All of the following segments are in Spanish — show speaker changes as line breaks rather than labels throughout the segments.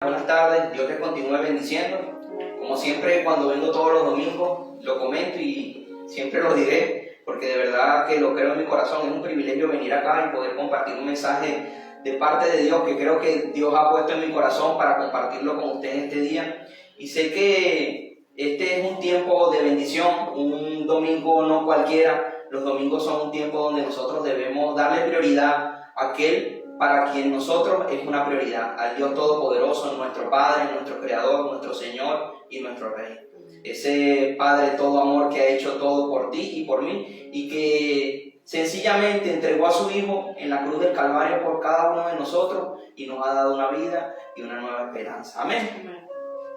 Buenas tardes, Dios les continúe bendiciendo. Como siempre, cuando vengo todos los domingos, lo comento y siempre lo diré, porque de verdad que lo creo en mi corazón. Es un privilegio venir acá y poder compartir un mensaje de parte de Dios que creo que Dios ha puesto en mi corazón para compartirlo con ustedes este día. Y sé que este es un tiempo de bendición, un domingo no cualquiera. Los domingos son un tiempo donde nosotros debemos darle prioridad a aquel para quien nosotros es una prioridad, al Dios Todopoderoso, nuestro Padre, nuestro Creador, nuestro Señor y nuestro Rey. Ese Padre todo amor que ha hecho todo por ti y por mí y que sencillamente entregó a su Hijo en la cruz del Calvario por cada uno de nosotros y nos ha dado una vida y una nueva esperanza. Amén.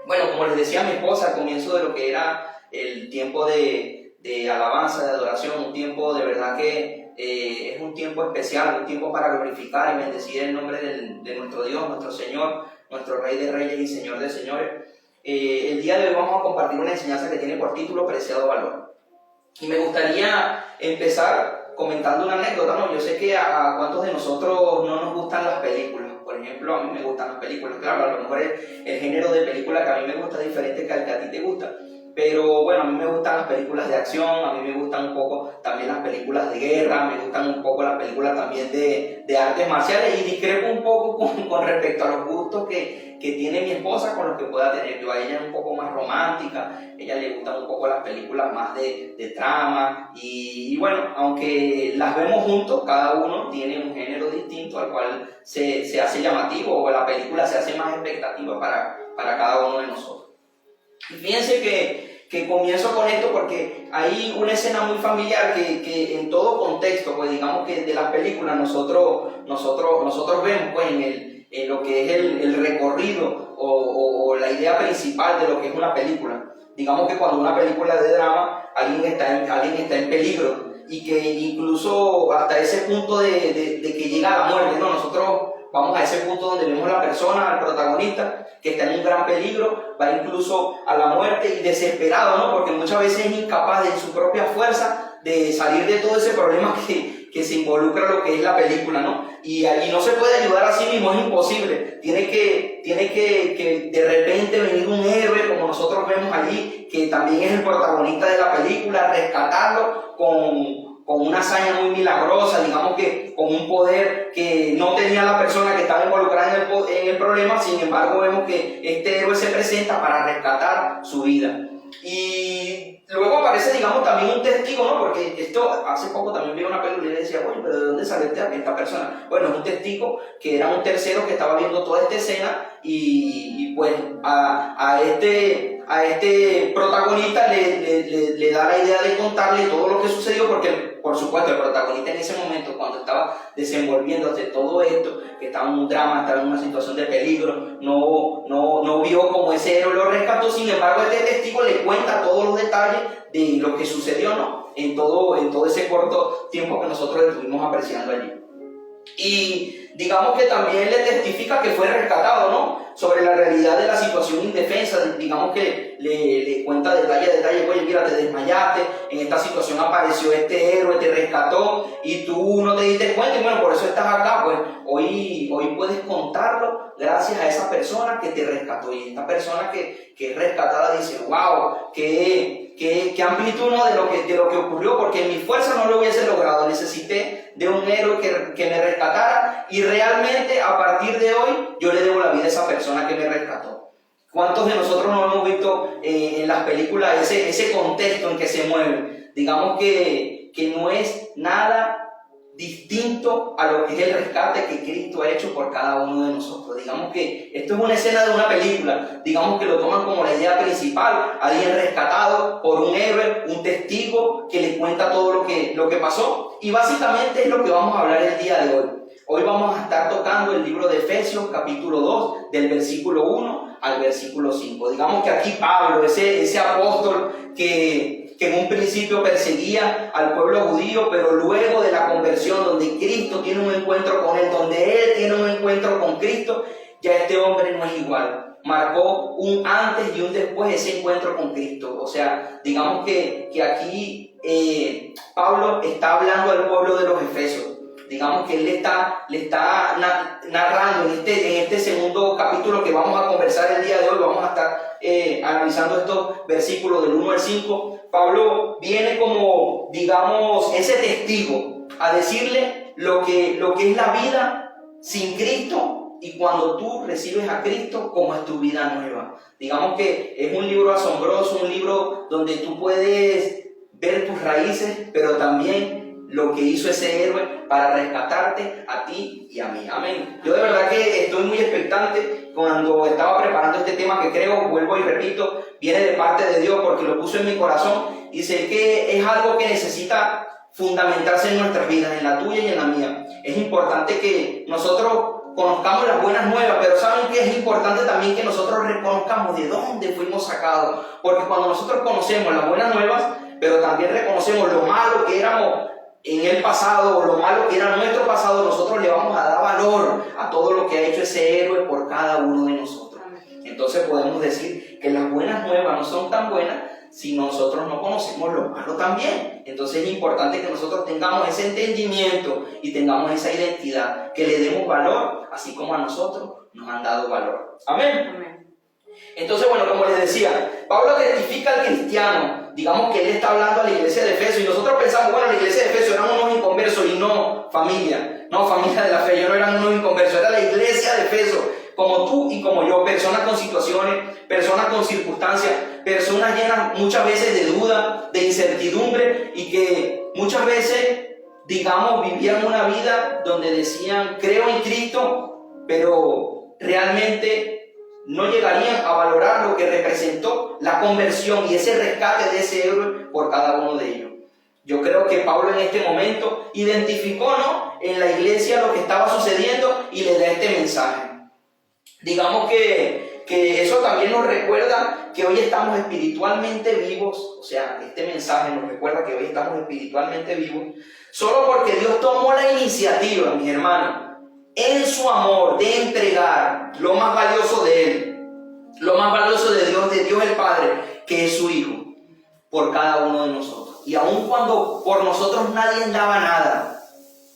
Bueno, como les decía a mi esposa al comienzo de lo que era el tiempo de alabanza, de adoración, un tiempo de verdad que es un tiempo especial, un tiempo para glorificar y bendecir el nombre de nuestro Dios, nuestro Señor, nuestro Rey de Reyes y Señor de Señores. El día de hoy vamos a compartir una enseñanza que tiene por título Preciado Valor. Y me gustaría empezar comentando una anécdota, ¿no? Yo sé que a cuántos de nosotros no nos gustan las películas. Por ejemplo, a mí me gustan las películas. Claro, a lo mejor el género de película que a mí me gusta es diferente que al que a ti te gusta. Pero bueno, a mí me gustan las películas de acción, a mí me gustan un poco también las películas de guerra, me gustan un poco las películas también de artes marciales y discrepo un poco con respecto a los gustos que tiene mi esposa con los que pueda tener. Yo a ella es un poco más romántica, a ella le gustan un poco las películas más de trama y bueno, aunque las vemos juntos, cada uno tiene un género distinto al cual se hace llamativo o la película se hace más expectativa para cada uno de nosotros. Y fíjense que comienzo con esto porque hay una escena muy familiar que en todo contexto, pues digamos que de las películas nosotros vemos pues en lo que es el recorrido o la idea principal de lo que es una película. Digamos que cuando una película de drama alguien está en peligro y que incluso hasta ese punto de que llega a la muerte, ¿no? Nosotros vamos a ese punto donde vemos a la persona, al protagonista, que está en un gran peligro, va incluso a la muerte y desesperado, ¿no? Porque muchas veces es incapaz de su propia fuerza de salir de todo ese problema que se involucra lo que es la película, ¿no? Y no se puede ayudar a sí mismo, es imposible. Tiene que de repente venir un héroe, como nosotros vemos allí, que también es el protagonista de la película, rescatarlo con una hazaña muy milagrosa, digamos que con un poder que no tenía la persona que estaba involucrada en el problema. Sin embargo, vemos que este héroe se presenta para rescatar su vida. Y luego aparece, digamos, también un testigo, ¿no? Porque esto, hace poco también vi una película y decía, oye, pero ¿de dónde salió esta persona? Bueno, es un testigo que era un tercero que estaba viendo toda esta escena y pues a este protagonista le da la idea de contarle todo lo que sucedió, porque por supuesto el protagonista en ese momento, cuando estaba desenvolviéndose todo esto, que estaba en un drama, estaba en una situación de peligro, no vio cómo ese héroe lo rescató. Sin embargo, este testigo le cuenta todos los detalles de lo que sucedió, ¿no? En todo ese corto tiempo que nosotros estuvimos apreciando allí. Y digamos que también le testifica que fue rescatado, ¿no? Sobre la realidad de la situación indefensa. Digamos que le cuenta detalle a detalle, oye, mira, te desmayaste, en esta situación apareció este héroe, te rescató y tú no te diste cuenta y bueno, por eso estás acá. Pues hoy puedes contarlo gracias a esa persona que te rescató. Y esta persona que es rescatada dice, wow, qué amplitud, ¿no? de lo que ocurrió, porque en mi fuerza no lo hubiese logrado, necesité de un héroe que me rescatara y realmente a partir de hoy yo le debo la vida a esa persona que me rescató. ¿Cuántos de nosotros no hemos visto en las películas ese contexto en que se mueven? Digamos que no es nada distinto a lo que es el rescate que Cristo ha hecho por cada uno de nosotros. Digamos que esto es una escena de una película, digamos que lo toman como la idea principal, alguien rescatado por un héroe, un testigo que le cuenta todo lo que pasó, y básicamente es lo que vamos a hablar el día de hoy. Hoy vamos a estar tocando el libro de Efesios, capítulo 2, del versículo 1 al versículo 5. Digamos que aquí Pablo, ese apóstol que en un principio perseguía al pueblo judío, pero luego de la conversión, donde Cristo tiene un encuentro con él, donde él tiene un encuentro con Cristo, ya este hombre no es igual. Marcó un antes y un después ese encuentro con Cristo. O sea, digamos que aquí Pablo está hablando al pueblo de los Efesios. Digamos que él le está narrando en este segundo capítulo que vamos a conversar el día de hoy. Vamos a estar analizando estos versículos del 1 al 5. Pablo viene como, digamos, ese testigo a decirle lo que es la vida sin Cristo. Y cuando tú recibes a Cristo, ¿cómo es tu vida nueva? Digamos que es un libro asombroso, un libro donde tú puedes ver tus raíces, pero también lo que hizo ese héroe para rescatarte a ti y a mí. Amén. Yo de verdad que estoy muy expectante cuando estaba preparando este tema que creo, vuelvo y repito, viene de parte de Dios porque lo puso en mi corazón y sé que es algo que necesita fundamentarse en nuestras vidas, en la tuya y en la mía. Es importante que nosotros conozcamos las buenas nuevas, pero ¿saben qué? Es importante también que nosotros reconozcamos de dónde fuimos sacados, porque cuando nosotros conocemos las buenas nuevas, pero también reconocemos lo malo que éramos en el pasado, o lo malo que era nuestro pasado, nosotros le vamos a dar valor a todo lo que ha hecho ese héroe por cada uno de nosotros. Entonces podemos decir que las buenas nuevas no son tan buenas si nosotros no conocemos lo malo también. Entonces es importante que nosotros tengamos ese entendimiento y tengamos esa identidad, que le demos valor, así como a nosotros nos han dado valor. Amén. Amén. Entonces, bueno, como les decía, Pablo testifica al cristiano. Digamos que él está hablando a la iglesia de Efeso y nosotros pensamos, bueno, la iglesia de Efeso eran unos inconversos y no familia de la fe, ellos no eran unos inconversos, era la iglesia de Efeso, como tú y como yo, personas con situaciones, personas con circunstancias, personas llenas muchas veces de duda, de incertidumbre y que muchas veces, digamos, vivían una vida donde decían, creo en Cristo, pero realmente no llegarían a valorar lo que representó la conversión y ese rescate de ese héroe por cada uno de ellos. Yo creo que Pablo en este momento identificó, ¿no?, en la iglesia lo que estaba sucediendo y le da este mensaje. Digamos que eso también nos recuerda que hoy estamos espiritualmente vivos, o sea, este mensaje nos recuerda que hoy estamos espiritualmente vivos, solo porque Dios tomó la iniciativa, mis hermanos, en su amor de entregar lo más valioso de Él, lo más valioso de Dios el Padre, que es su Hijo, por cada uno de nosotros. Y aun cuando por nosotros nadie daba nada,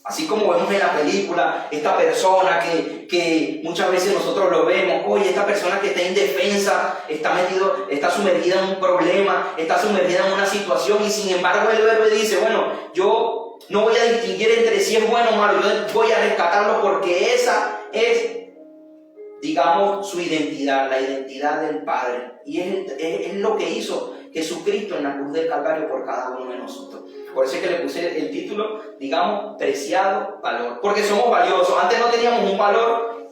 así como vemos en la película, esta persona que muchas veces nosotros lo vemos, oye, esta persona que está indefensa, está sumergida en un problema, está sumergida en una situación y sin embargo el héroe dice, bueno, yo no voy a distinguir entre si es bueno o malo, yo voy a rescatarlo porque esa es, digamos, su identidad, la identidad del Padre. Y es lo que hizo Jesucristo en la cruz del Calvario por cada uno de nosotros. Por eso es que le puse el título, digamos, preciado valor. Porque somos valiosos. Antes no teníamos un valor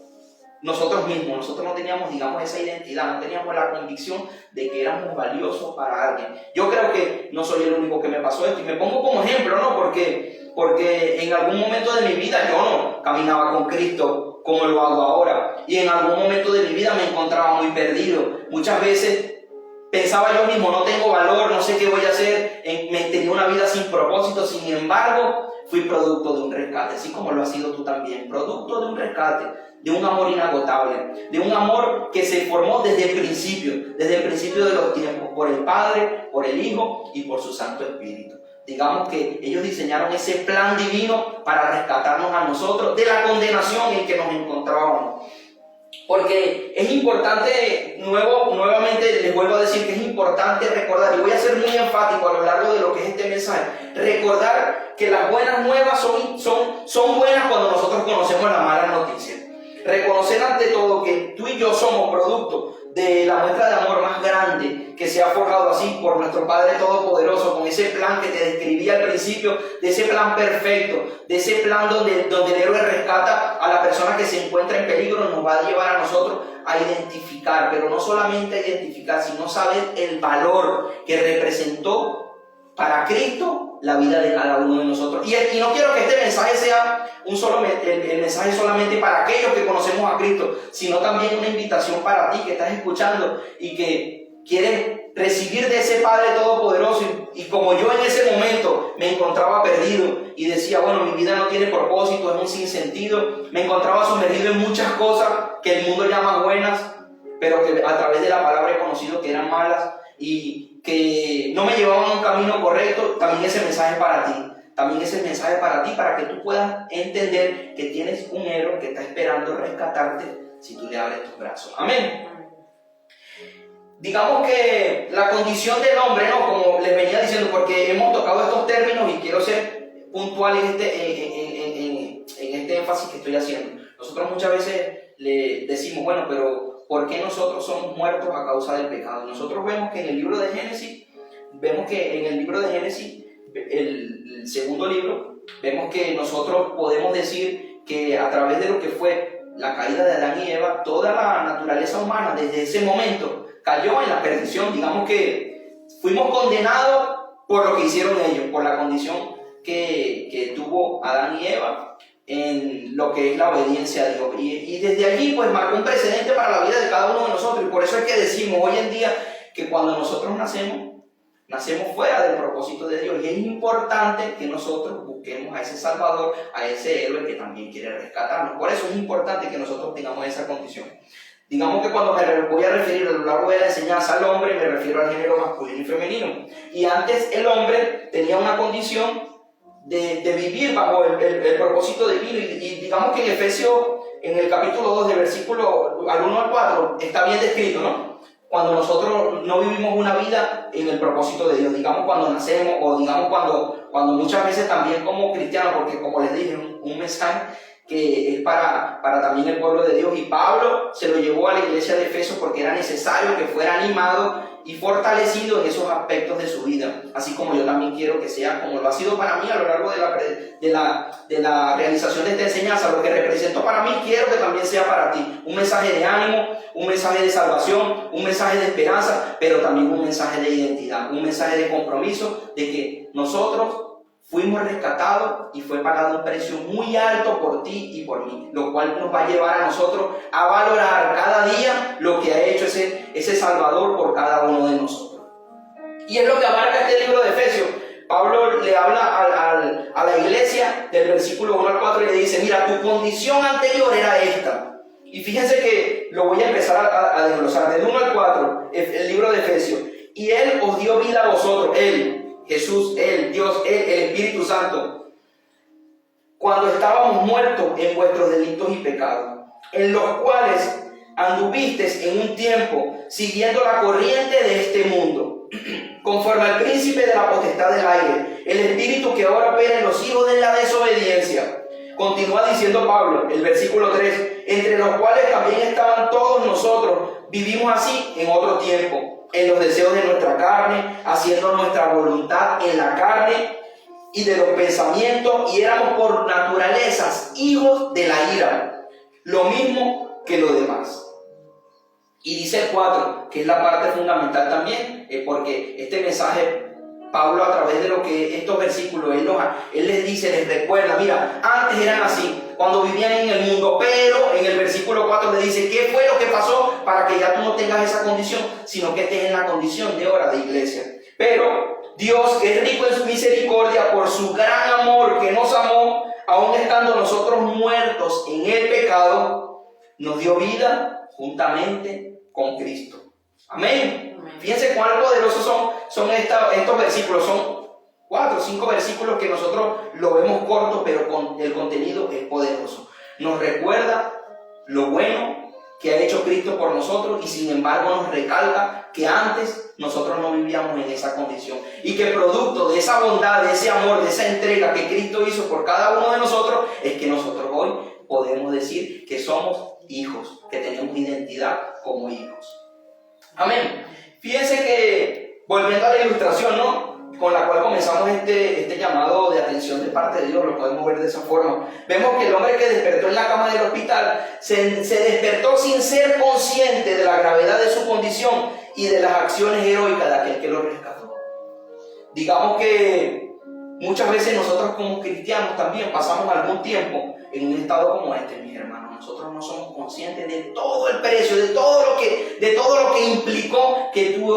nosotros mismos. Nosotros no teníamos, digamos, esa identidad. No teníamos la convicción de que éramos valiosos para alguien. Yo creo que no soy el único que me pasó esto. Y me pongo como ejemplo, ¿no? Porque en algún momento de mi vida yo no caminaba con Cristo como lo hago ahora. Y en algún momento de mi vida me encontraba muy perdido. Muchas veces pensaba yo mismo, no tengo valor, no sé qué voy a hacer, me tenía una vida sin propósito. Sin embargo, fui producto de un rescate, así como lo has sido tú también, producto de un rescate, de un amor inagotable, de un amor que se formó desde el principio de los tiempos, por el Padre, por el Hijo y por su Santo Espíritu. Digamos que ellos diseñaron ese plan divino para rescatarnos a nosotros de la condenación en que nos encontrábamos. Porque es importante, nuevamente les vuelvo a decir que es importante recordar, y voy a ser muy enfático a lo largo de lo que es este mensaje, recordar que las buenas nuevas son buenas cuando nosotros conocemos las malas noticias. Reconocer ante todo que tú y yo somos producto de la muestra de amor más grande que se ha forjado así por nuestro Padre Todopoderoso, con ese plan que te describí al principio, de ese plan perfecto, de ese plan donde el héroe rescata a la persona que se encuentra en peligro, nos va a llevar a nosotros a identificar, pero no solamente a identificar, sino saber el valor que representó para Cristo la vida de cada uno de nosotros. Y no quiero que este mensaje sea el mensaje solamente para aquellos que conocemos a Cristo, sino también una invitación para ti que estás escuchando y que quieres recibir de ese Padre Todopoderoso. Y como yo en ese momento me encontraba perdido y decía, bueno, mi vida no tiene propósito, es un sinsentido, me encontraba sumergido en muchas cosas que el mundo llama buenas, pero que a través de la palabra he conocido que eran malas y que no me llevaban a un camino correcto. También ese mensaje es para ti. también es el mensaje para ti, para que tú puedas entender que tienes un héroe que está esperando rescatarte si tú le abres tus brazos. Amén. Digamos que la condición del hombre, ¿no? Como les venía diciendo, porque hemos tocado estos términos y quiero ser puntual en este énfasis que estoy haciendo. Nosotros muchas veces le decimos, bueno, pero ¿por qué nosotros somos muertos a causa del pecado? Nosotros vemos que en el libro de Génesis, el segundo libro, vemos que nosotros podemos decir que a través de lo que fue la caída de Adán y Eva, toda la naturaleza humana desde ese momento cayó en la perdición. Digamos que fuimos condenados por lo que hicieron ellos, por la condición que tuvo Adán y Eva en lo que es la obediencia a Dios. Y desde allí pues marcó un precedente para la vida de cada uno de nosotros. Y por eso es que decimos hoy en día que cuando nosotros nacemos fuera del propósito de Dios. Y es importante que nosotros busquemos a ese Salvador, a ese héroe que también quiere rescatarnos. Por eso es importante que nosotros tengamos esa condición. Digamos que cuando me voy a referir a lo largo de la enseñanza al hombre, me refiero al género masculino y femenino. Y antes el hombre tenía una condición de vivir bajo el propósito divino. Y digamos que en Efesios, en el capítulo 2, de versículo al 1 al 4, está bien descrito, ¿no? Cuando nosotros no vivimos una vida en el propósito de Dios, digamos cuando nacemos, o digamos cuando muchas veces también como cristianos, porque como les dije, un mensaje que es para también el pueblo de Dios, y Pablo se lo llevó a la iglesia de Efeso porque era necesario que fuera animado y fortalecido en esos aspectos de su vida, así como yo también quiero que sea como lo ha sido para mí a lo largo de la realización de esta enseñanza. Lo que representó para mí, quiero que también sea para ti un mensaje de ánimo, un mensaje de salvación, un mensaje de esperanza, pero también un mensaje de identidad, un mensaje de compromiso, de que nosotros fuimos rescatados y fue pagado un precio muy alto por ti y por mí, lo cual nos va a llevar a nosotros a valorar cada día lo que ha hecho ese Salvador por cada uno de nosotros. Y es lo que abarca este libro de Efesios. Pablo le habla a la iglesia del versículo 1 al 4 y le dice, mira, tu condición anterior era esta. Y fíjense que lo voy a empezar a desglosar del 1 al 4, el libro de Efesios. Y Él os dio vida a vosotros, Él, Jesús, Él, Dios, Él, el Espíritu Santo, cuando estábamos muertos en vuestros delitos y pecados, en los cuales anduvisteis en un tiempo, siguiendo la corriente de este mundo, conforme al príncipe de la potestad del aire, el espíritu que ahora opera en los hijos de la desobediencia. Continúa diciendo Pablo, el versículo 3, entre los cuales también estaban todos nosotros, vivimos así en otro tiempo, en los deseos de nuestra carne, haciendo nuestra voluntad en la carne y de los pensamientos, y éramos por naturalezas hijos de la ira, lo mismo que los demás. Y dice el 4, que es la parte fundamental también, porque este mensaje, Pablo a través de lo que estos versículos, él les dice, les recuerda, mira, antes eran así, cuando vivían en el mundo, pero en el versículo 4 le dice, ¿qué fue lo que pasó para que ya tú no tengas esa condición, sino que estés en la condición de ahora de iglesia? Pero Dios, que es rico en su misericordia, por su gran amor que nos amó, aun estando nosotros muertos en el pecado, nos dio vida juntamente con Cristo. Amén. Fíjense cuán poderosos son estos versículos. Son 4 o 5 versículos que nosotros lo vemos corto, pero el contenido es poderoso. Nos recuerda lo bueno que ha hecho Cristo por nosotros, y sin embargo nos recalca que antes nosotros no vivíamos en esa condición, y que producto de esa bondad, de ese amor, de esa entrega que Cristo hizo por cada uno de nosotros, es que nosotros hoy podemos decir que somos hijos, que tenemos identidad como hijos. Amén. Fíjense que, volviendo a la ilustración, ¿no?, con la cual comenzamos este llamado de atención de parte de Dios, lo podemos ver de esa forma. Vemos que el hombre que despertó en la cama del hospital se despertó sin ser consciente de la gravedad de su condición y de las acciones heroicas de aquel que lo rescató. Digamos que muchas veces nosotros como cristianos también pasamos algún tiempo en un estado como este, mis hermanos. Nosotros no somos conscientes de todo el precio, de todo lo que implicó que tú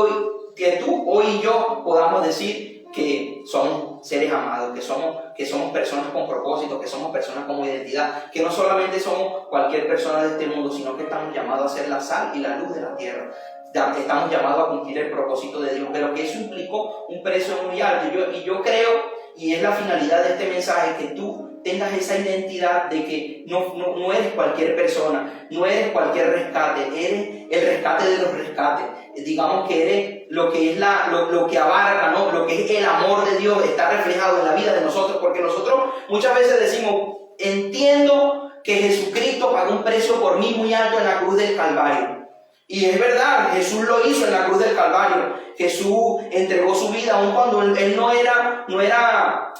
hoy y yo podamos decir que somos seres amados, que somos personas con propósito, que somos personas con identidad, que no solamente somos cualquier persona de este mundo, sino que estamos llamados a ser la sal y la luz de la tierra. Estamos llamados a cumplir el propósito de Dios, pero que eso implicó un precio muy alto. Y yo creo y es la finalidad de este mensaje, que tú tengas esa identidad de que no eres cualquier persona, no eres cualquier rescate, eres el rescate de los rescates. Digamos que eres lo que es lo que abarca, ¿no? Lo que es el amor de Dios está reflejado en la vida de nosotros, porque nosotros muchas veces decimos, entiendo que Jesucristo pagó un precio por mí muy alto en la cruz del Calvario. Y es verdad, Jesús lo hizo en la cruz del Calvario. Jesús entregó su vida aun cuando él no era,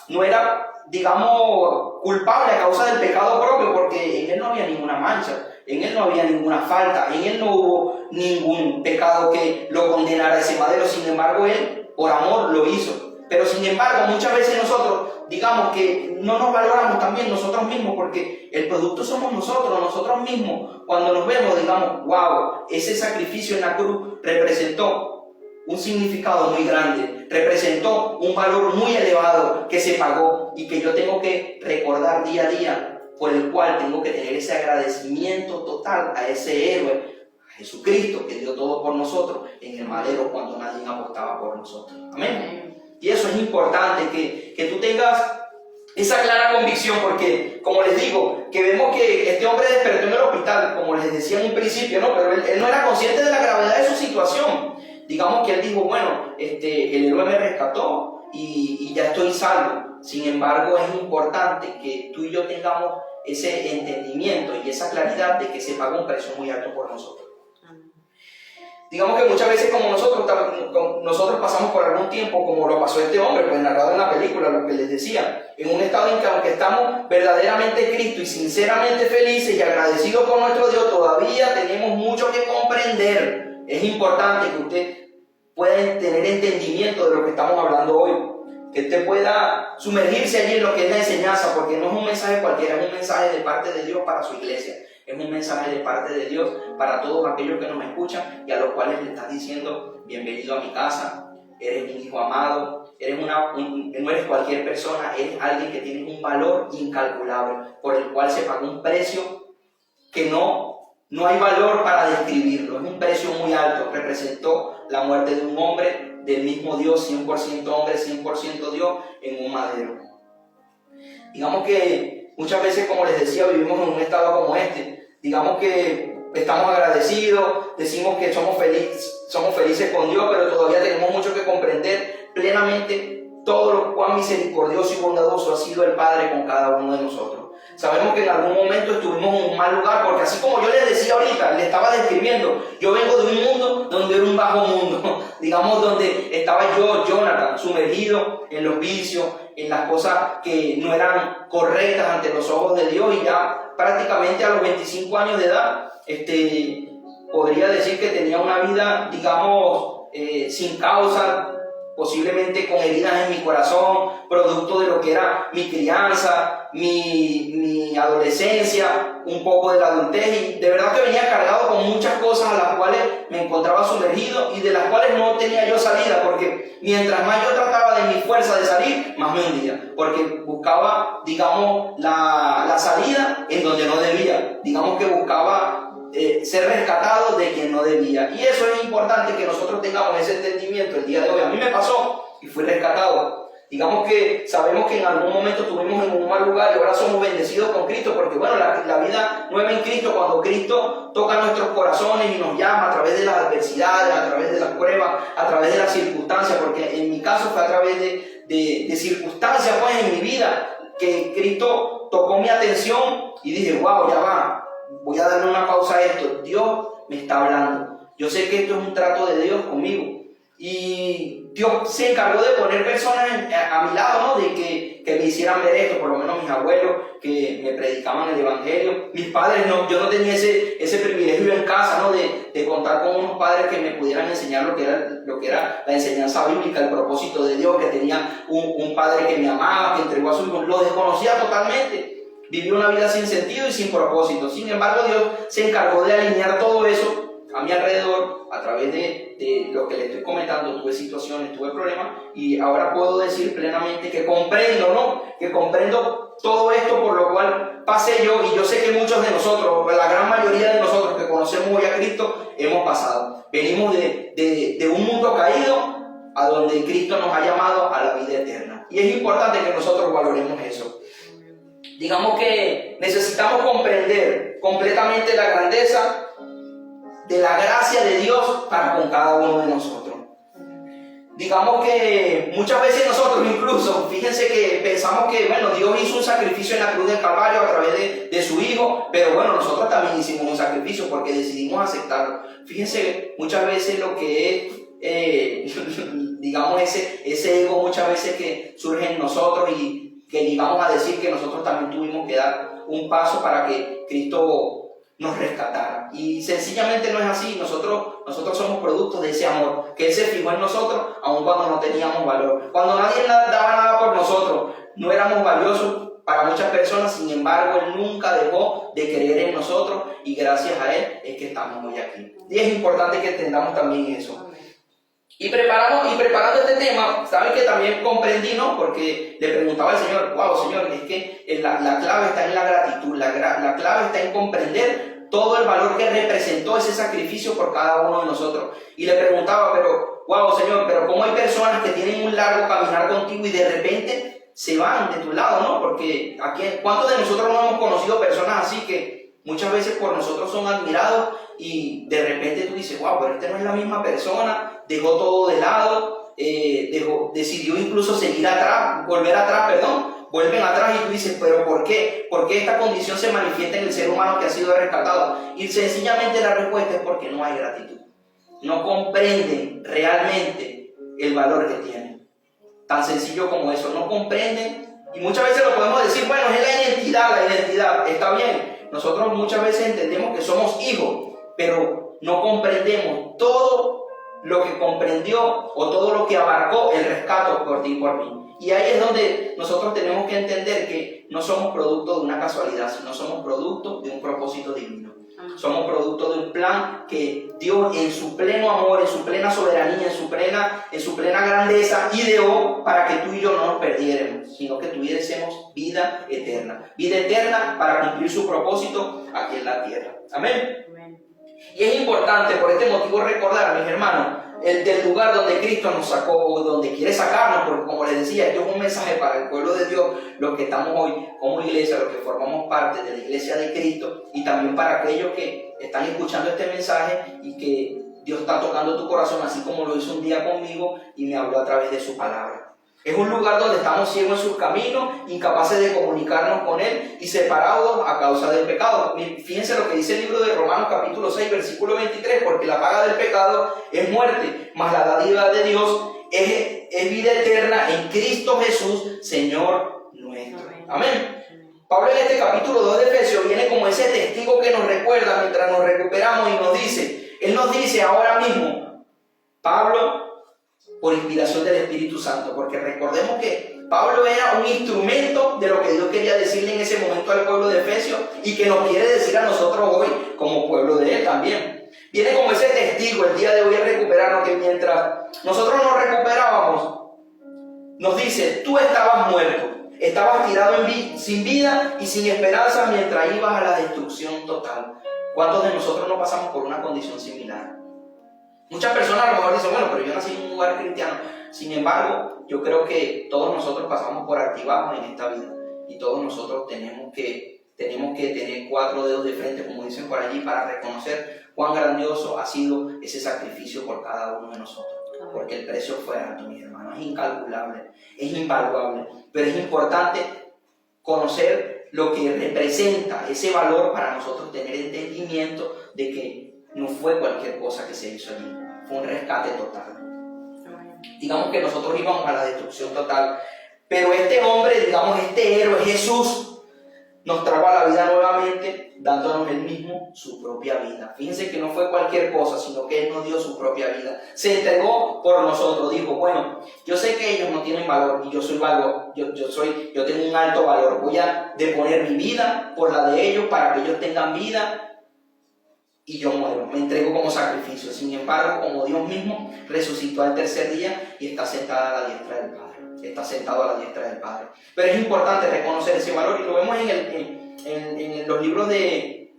digamos, culpable a causa del pecado propio, porque en él no había ninguna mancha, en él no había ninguna falta, en él no hubo ningún pecado que lo condenara a ese madero. Sin embargo, él por amor lo hizo. Pero sin embargo, muchas veces nosotros, digamos que no nos valoramos también nosotros mismos, porque el producto somos nosotros mismos. Cuando nos vemos, digamos, wow, ese sacrificio en la cruz representó un significado muy grande, representó un valor muy elevado que se pagó y que yo tengo que recordar día a día, por el cual tengo que tener ese agradecimiento total a ese héroe, a Jesucristo, que dio todo por nosotros en el madero cuando nadie apostaba por nosotros. Amén. Y eso es importante, que tú tengas esa clara convicción, porque, como les digo, que vemos que este hombre despertó en el hospital, como les decía en un principio, ¿no? Pero él no era consciente de la gravedad de su situación. Digamos que él dijo, bueno, el héroe me rescató y ya estoy salvo. Sin embargo, es importante que tú y yo tengamos ese entendimiento y esa claridad de que se pagó un precio muy alto por nosotros. Digamos que muchas veces como nosotros pasamos por algún tiempo, como lo pasó este hombre, pues narrado en la película, lo que les decía, en un estado en que aunque estamos verdaderamente en Cristo y sinceramente felices y agradecidos con nuestro Dios, todavía tenemos mucho que comprender. Es importante que usted pueda tener entendimiento de lo que estamos hablando hoy, que usted pueda sumergirse allí en lo que es la enseñanza, porque no es un mensaje cualquiera, es un mensaje de parte de Dios para su iglesia. Es un mensaje de parte de Dios para todos aquellos que nos escuchan y a los cuales le estás diciendo, bienvenido a mi casa, eres un hijo amado, no eres cualquier persona, eres alguien que tiene un valor incalculable, por el cual se pagó un precio que no hay valor para describirlo. Es un precio muy alto, representó la muerte de un hombre, del mismo Dios, 100% hombre, 100% Dios, en un madero. Digamos que muchas veces, como les decía, vivimos en un estado como este. Digamos que estamos agradecidos, decimos que somos felices con Dios, pero todavía tenemos mucho que comprender plenamente todo lo cuán misericordioso y bondadoso ha sido el Padre con cada uno de nosotros. Sabemos que en algún momento estuvimos en un mal lugar, porque así como yo les decía ahorita, les estaba describiendo, yo vengo de un mundo donde era un bajo mundo, digamos donde estaba yo, Jonathan, sumergido en los vicios, en las cosas que no eran correctas ante los ojos de Dios, y ya prácticamente a los 25 años de edad, podría decir que tenía una vida, digamos, sin causa, posiblemente con heridas en mi corazón, producto de lo que era mi crianza, mi adolescencia, un poco de la adultez, y de verdad que venía cargado con muchas cosas a las cuales me encontraba sumergido y de las cuales no tenía yo salida, porque mientras más yo trataba de mi fuerza de salir, más me hundía, porque buscaba, digamos, la salida en donde no debía, digamos que buscaba ser rescatado de quien no debía. Y eso es importante, que nosotros tengamos ese entendimiento el día de hoy. A mí me pasó y fui rescatado. Digamos que sabemos que en algún momento estuvimos en un mal lugar y ahora somos bendecidos con Cristo, porque bueno, la vida nueva en Cristo, cuando Cristo toca nuestros corazones y nos llama a través de las adversidades, a través de las pruebas, a través de las circunstancias, porque en mi caso fue a través de circunstancias pues en mi vida que Cristo tocó mi atención y dije, wow, ya va, voy a darle una pausa a esto. Dios me está hablando. Yo sé que esto es un trato de Dios conmigo. Y Dios se encargó de poner personas a mi lado, ¿no? De que me hicieran ver esto, por lo menos mis abuelos, que me predicaban el Evangelio. Mis padres, no, yo no tenía ese privilegio en casa, ¿no? De contar con unos padres que me pudieran enseñar lo que era la enseñanza bíblica, el propósito de Dios, que tenía un padre que me amaba, que entregó a su hijo. Lo desconocía totalmente. Viví una vida sin sentido y sin propósito. Sin embargo, Dios se encargó de alinear todo eso a mi alrededor, a través de lo que le estoy comentando. Tuve situaciones, tuve problemas, y ahora puedo decir plenamente que comprendo, ¿no? Que comprendo todo esto por lo cual pasé yo, y yo sé que muchos de nosotros, la gran mayoría de nosotros que conocemos hoy a Cristo, hemos pasado. Venimos de un mundo caído a donde Cristo nos ha llamado a la vida eterna. Y es importante que nosotros valoremos eso. Digamos que necesitamos comprender completamente la grandeza de la gracia de Dios para con cada uno de nosotros. Digamos que muchas veces nosotros incluso, fíjense que pensamos que, bueno, Dios hizo un sacrificio en la cruz del Calvario a través de su Hijo, pero bueno, nosotros también hicimos un sacrificio porque decidimos aceptarlo. Fíjense muchas veces lo que es, digamos, ese ego muchas veces que surge en nosotros y que llegamos a decir que nosotros también tuvimos que dar un paso para que Cristo nos rescatara. Y sencillamente no es así. Nosotros somos productos de ese amor que Él se fijó en nosotros aun cuando no teníamos valor, cuando nadie daba nada por nosotros, no éramos valiosos para muchas personas. Sin embargo, Él nunca dejó de creer en nosotros y gracias a Él es que estamos hoy aquí. Y es importante que entendamos también eso. Y preparando este tema, saben que también comprendí, ¿no? Porque le preguntaba al Señor, wow, Señor, es que la clave está en la gratitud, la clave está en comprender todo el valor que representó ese sacrificio por cada uno de nosotros. Y le preguntaba, pero, wow, Señor, pero ¿cómo hay personas que tienen un largo caminar contigo y de repente se van de tu lado, ¿no? Porque aquí, ¿cuántos de nosotros no hemos conocido personas así que muchas veces por nosotros son admirados y de repente tú dices, wow, pero este no es la misma persona? Dejó todo de lado, decidió incluso vuelven atrás y tú dices, pero ¿por qué? ¿Por qué esta condición se manifiesta en el ser humano que ha sido rescatado? Y sencillamente la respuesta es porque no hay gratitud. No comprenden realmente el valor que tienen. Tan sencillo como eso, no comprenden. Y muchas veces lo podemos decir, bueno, es la identidad, está bien. Nosotros muchas veces entendemos que somos hijos, pero no comprendemos todo lo que comprendió o todo lo que abarcó el rescate por ti y por mí. Y ahí es donde nosotros tenemos que entender que no somos producto de una casualidad, sino somos producto de un propósito divino. Somos producto de un plan que Dios en su pleno amor, en su plena soberanía, en su plena grandeza ideó para que tú y yo no nos perdiéramos, sino que tuviésemos vida eterna. Vida eterna para cumplir su propósito aquí en la tierra. Amén. Y es importante por este motivo recordar, mis hermanos, del lugar donde Cristo nos sacó, o donde quiere sacarnos, porque como les decía, esto es un mensaje para el pueblo de Dios, los que estamos hoy como iglesia, los que formamos parte de la iglesia de Cristo, y también para aquellos que están escuchando este mensaje y que Dios está tocando tu corazón, así como lo hizo un día conmigo y me habló a través de su palabra. Es un lugar donde estamos ciegos en sus caminos, incapaces de comunicarnos con Él y separados a causa del pecado. Fíjense lo que dice el libro de Romanos capítulo 6, versículo 23, porque la paga del pecado es muerte, mas la dádiva de Dios es vida eterna en Cristo Jesús, Señor nuestro. Amén. Pablo en este capítulo 2 de Efesios viene como ese testigo que nos recuerda mientras nos recuperamos y Él nos dice ahora mismo, Pablo, por inspiración del Espíritu Santo, porque recordemos que Pablo era un instrumento de lo que Dios quería decirle en ese momento al pueblo de Efesios y que nos quiere decir a nosotros hoy como pueblo de Él también. Viene como ese testigo el día de hoy a recuperarnos, que mientras nosotros nos recuperábamos, nos dice, tú estabas muerto, estabas tirado sin vida y sin esperanza mientras ibas a la destrucción total. ¿Cuántos de nosotros no pasamos por una condición similar? Muchas personas a lo mejor dicen, bueno, pero yo nací en un lugar cristiano. Sin embargo, yo creo que todos nosotros pasamos por altibajos en esta vida. Y todos nosotros tenemos que tener 4 dedos de frente, como dicen por allí, para reconocer cuán grandioso ha sido ese sacrificio por cada uno de nosotros. Porque el precio fue alto, mis hermanos. Es incalculable, es invaluable. Pero es importante conocer lo que representa ese valor para nosotros tener entendimiento de que no fue cualquier cosa que se hizo allí, fue un rescate total. Digamos que nosotros íbamos a la destrucción total, pero este hombre, digamos este héroe Jesús, nos trajo a la vida nuevamente, dándonos Él mismo su propia vida. Fíjense que no fue cualquier cosa, sino que Él nos dio su propia vida. Se entregó por nosotros, dijo, bueno, yo sé que ellos no tienen valor y yo soy valor, yo tengo un alto valor, voy a deponer mi vida por la de ellos para que ellos tengan vida. Y yo muero, me entrego como sacrificio. Sin embargo, como Dios mismo resucitó al tercer día y está sentado a la diestra del Padre. Pero es importante reconocer ese valor y lo vemos en los libros de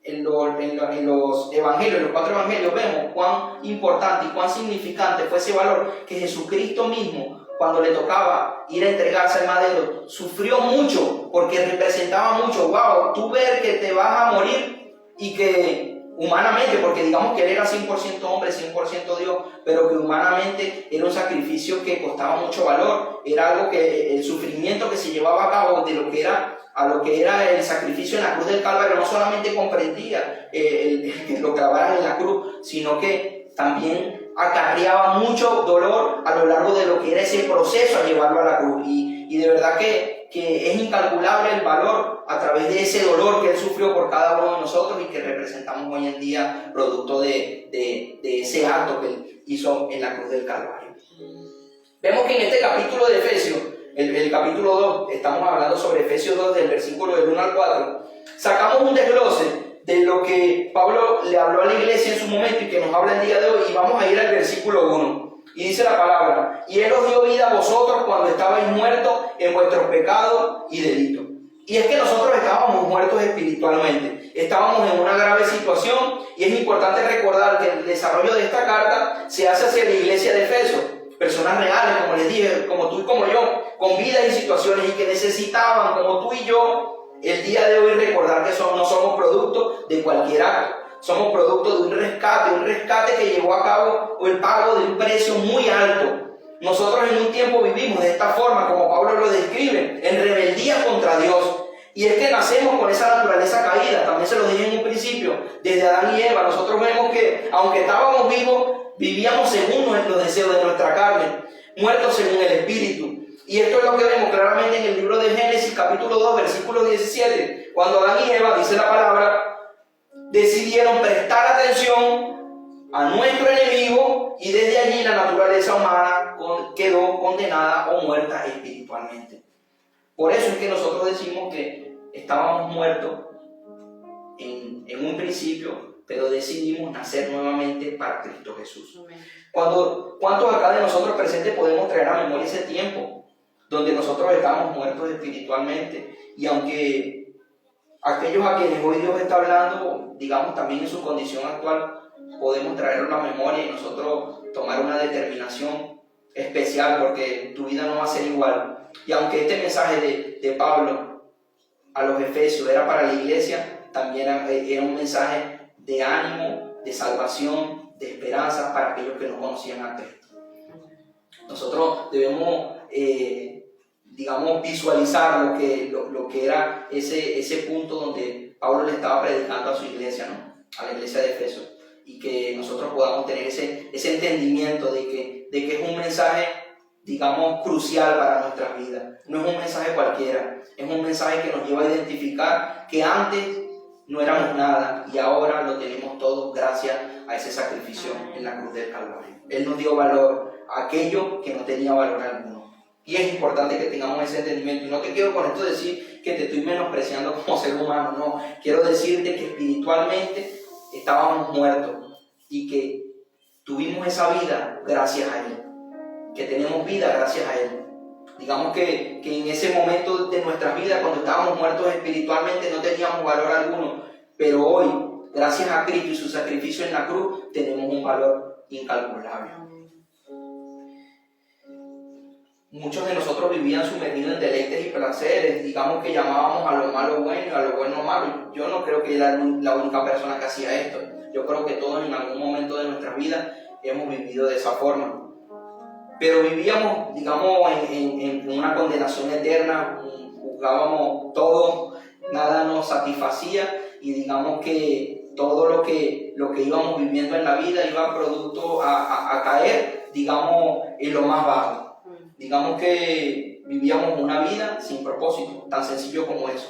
en los evangelios, los 4 evangelios, vemos cuán importante y cuán significante fue ese valor que Jesucristo mismo, cuando le tocaba ir a entregarse al madero, sufrió mucho porque representaba mucho. Wow, tú ver que te vas a morir y que humanamente, porque digamos que él era 100% hombre, 100% Dios, pero que humanamente era un sacrificio que costaba mucho valor, era algo que el sufrimiento que se llevaba a cabo de lo que era a lo que era el sacrificio en la cruz del Calvario, no solamente comprendía que lo clavaran en la cruz, sino que también acarreaba mucho dolor a lo largo de lo que era ese proceso a llevarlo a la cruz. Y de verdad que es incalculable el valor a través de ese dolor que él sufrió por cada uno de nosotros y que representamos hoy en día producto de ese acto que él hizo en la cruz del Calvario. Vemos que en este capítulo de Efesios, el capítulo 2, estamos hablando sobre Efesios 2 del versículo del 1 al 4, sacamos un desglose de lo que Pablo le habló a la iglesia en su momento y que nos habla el día de hoy, y vamos a ir al versículo 1. Y dice la palabra: y Él os dio vida a vosotros cuando estabais muertos en vuestros pecados y delitos. Y es que nosotros estábamos muertos espiritualmente, estábamos en una grave situación, y es importante recordar que el desarrollo de esta carta se hace hacia la iglesia de Efeso. Personas reales, como les dije, como tú y como yo, con vidas y situaciones y que necesitaban, como tú y yo, el día de hoy recordar que no somos producto de cualquier acto. Somos producto de un rescate que llevó a cabo el pago de un precio muy alto. Nosotros en un tiempo vivimos de esta forma, como Pablo lo describe, en rebeldía contra Dios. Y es que nacemos con esa naturaleza caída. También se lo dije en un principio, desde Adán y Eva. Nosotros vemos que, aunque estábamos vivos, vivíamos según los deseos de nuestra carne, muertos según el Espíritu. Y esto es lo que vemos claramente en el libro de Génesis, capítulo 2, versículo 17. Cuando Adán y Eva, dice la palabra, decidieron prestar atención a nuestro enemigo, y desde allí la naturaleza humana quedó condenada o muerta espiritualmente. Por eso es que nosotros decimos que estábamos muertos en un principio, pero decidimos nacer nuevamente para Cristo Jesús. ¿Cuántos acá de nosotros presentes podemos traer a memoria ese tiempo donde nosotros estábamos muertos espiritualmente? Y aunque aquellos a quienes hoy Dios está hablando, digamos también en su condición actual, podemos traerlo a la memoria y nosotros tomar una determinación especial, porque tu vida no va a ser igual. Y aunque este mensaje de Pablo a los Efesios era para la iglesia, también era un mensaje de ánimo, de salvación, de esperanza para aquellos que no conocían a Cristo. Nosotros debemos, visualizar lo que era ese punto donde Pablo le estaba predicando a su iglesia, ¿no? A la iglesia de Efeso, y que nosotros podamos tener ese entendimiento de que es un mensaje, crucial para nuestras vidas. No es un mensaje cualquiera, es un mensaje que nos lleva a identificar que antes no éramos nada y ahora lo tenemos todo gracias a ese sacrificio en la cruz del Calvario. Él nos dio valor a aquello que no tenía valor alguno. Y es importante que tengamos ese entendimiento. Y no te quiero con esto decir que te estoy menospreciando como ser humano, no. Quiero decirte que espiritualmente estábamos muertos y que tuvimos esa vida gracias a Él. Que tenemos vida gracias a Él. Digamos que en ese momento de nuestras vidas, cuando estábamos muertos espiritualmente, no teníamos valor alguno, pero hoy, gracias a Cristo y su sacrificio en la cruz, tenemos un valor incalculable. Muchos de nosotros vivían sumergidos en deleites y placeres, digamos que llamábamos a lo malo bueno y a lo bueno malo. Yo no creo que era la única persona que hacía esto. Yo creo que todos en algún momento de nuestras vidas hemos vivido de esa forma. Pero vivíamos, en una condenación eterna, juzgábamos todo, nada nos satisfacía, y digamos que todo lo que íbamos viviendo en la vida iba producto a caer, en lo más bajo. Digamos que vivíamos una vida sin propósito, tan sencillo como eso.